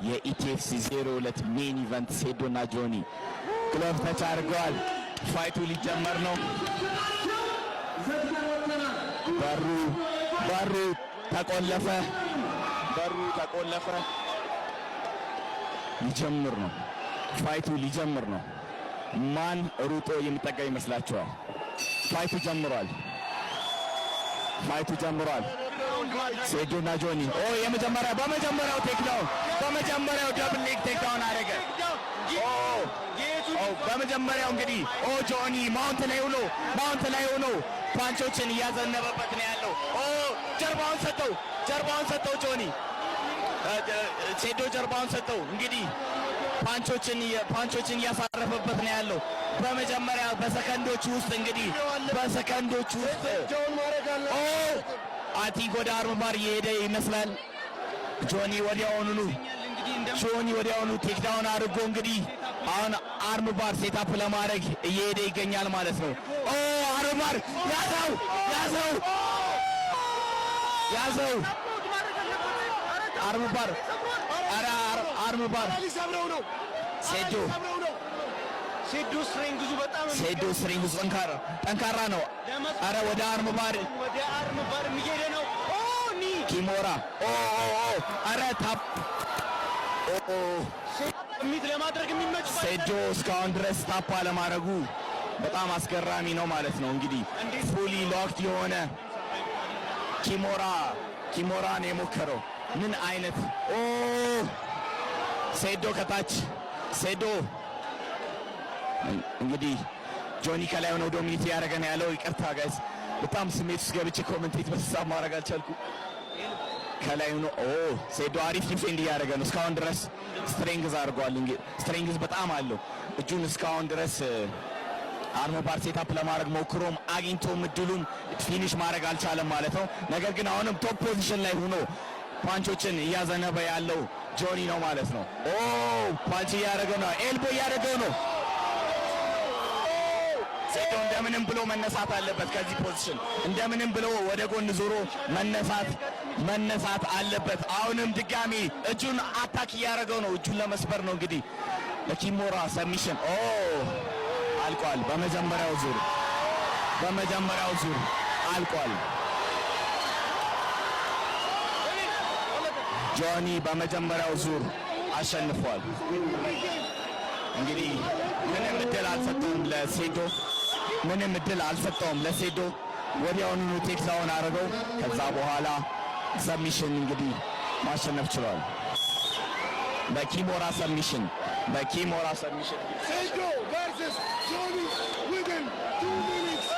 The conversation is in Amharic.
የኢቲኤፍሲ 02 ሜን ኢቨንት ሴዶና ጆኒ ግሎቭ ተች አድርገዋል። ፋይቱ ሊጀመር ነው። በሩ ተቆለፈ። ሊጀምር ነው። ፋይቱ ሊጀምር ነው። ማን ሩጦ የሚጠጋ ይመስላችኋል? ፋይቱ ጀምሯል። ሴዶና ጆኒ በመጀመሪያው ቴክዳውን በመጀመሪያው ደብል ሌግ ቴክዳውን አደረገ። በመጀመሪያው እንግዲህ ጆኒ ማውንት ላይ ሆኖ ፓንቾችን እያዘነበበት ነው ያለው። ጀርባውን ሰጠው ጆኒ ሴዶ ጀርባውን ሰጠው። እንግዲህ ፓንቾችን እያሳረፈበት ነው ያለው። በመጀመሪያ በሰከንዶች ውስጥ አቲክ ወደ አርምባር እየሄደ ይመስላል። ጆኒ ወዲያውኑ ቴክዳውን አድርጎ እንግዲህ አሁን አርምባር ሴታፕ ለማድረግ እየሄደ ይገኛል ማለት ነው። አርምባር ያዘው አርምባር ሴዶ ስትሪንግዙ ጠንካራ ነው። ወደ አርምባር የሚሄደ ነው። ኪሞራ ታፕ ለማድረግ የሚመች ሴዶ እስካሁን ድረስ ታፕ አለማድረጉ በጣም አስገራሚ ነው ማለት ነው። እንግዲህ ፉሊ ሎክድ የሆነ ኪሞራ ነው የሞከረው። ምን አይነት ሴዶ ከታች እንግዲህ ጆኒ ከላይ ሆኖ ዶሚኒት ያደረገ ነው ያለው። ይቅርታ ጋይስ በጣም ስሜት ውስጥ ገብቼ ኮሜንቴት በተሳብ ማድረግ አልቻልኩ። ከላይ ሆኖ ሴዶ አሪፍ ዲፌንድ እያደረገ ነው። እስካሁን ድረስ ስትሬንግዝ አድርጓል። ስትሬንግዝ በጣም አለው። እጁን እስካሁን ድረስ አርምባር ሴታፕ ለማድረግ ሞክሮም አግኝቶም እድሉን ፊኒሽ ማድረግ አልቻለም ማለት ነው። ነገር ግን አሁንም ቶፕ ፖዚሽን ላይ ሆኖ ፓንቾችን እያዘነበ ያለው ጆኒ ነው ማለት ነው። ፓንች እያደረገው ነው። ኤልቦ እያደረገው ነው። ሴዶ እንደምንም ብሎ መነሳት አለበት። ከዚህ ፖዚሽን እንደምንም ብሎ ወደ ጎን ዞሮ መነሳት አለበት። አሁንም ድጋሚ እጁን አታክ እያደረገው ነው። እጁን ለመስበር ነው እንግዲህ ለኪሞራ ሰሚሽን አልቋል። በመጀመሪያው ዙር አልቋል። ጆኒ በመጀመሪያው ዙር አሸንፏል። እንግዲህ ምንም እድል አልሰጠውም ለሴዶ ወዲያውኑ ቴክዳውን አደረገው። ከዛ በኋላ ሰሚሽን እንግዲህ ማሸነፍ ችሏል። በኪሞራ ሰሚሽን ሴዶ ቨርሰስ ጆኒ ዊዝን 2 ሚኒትስ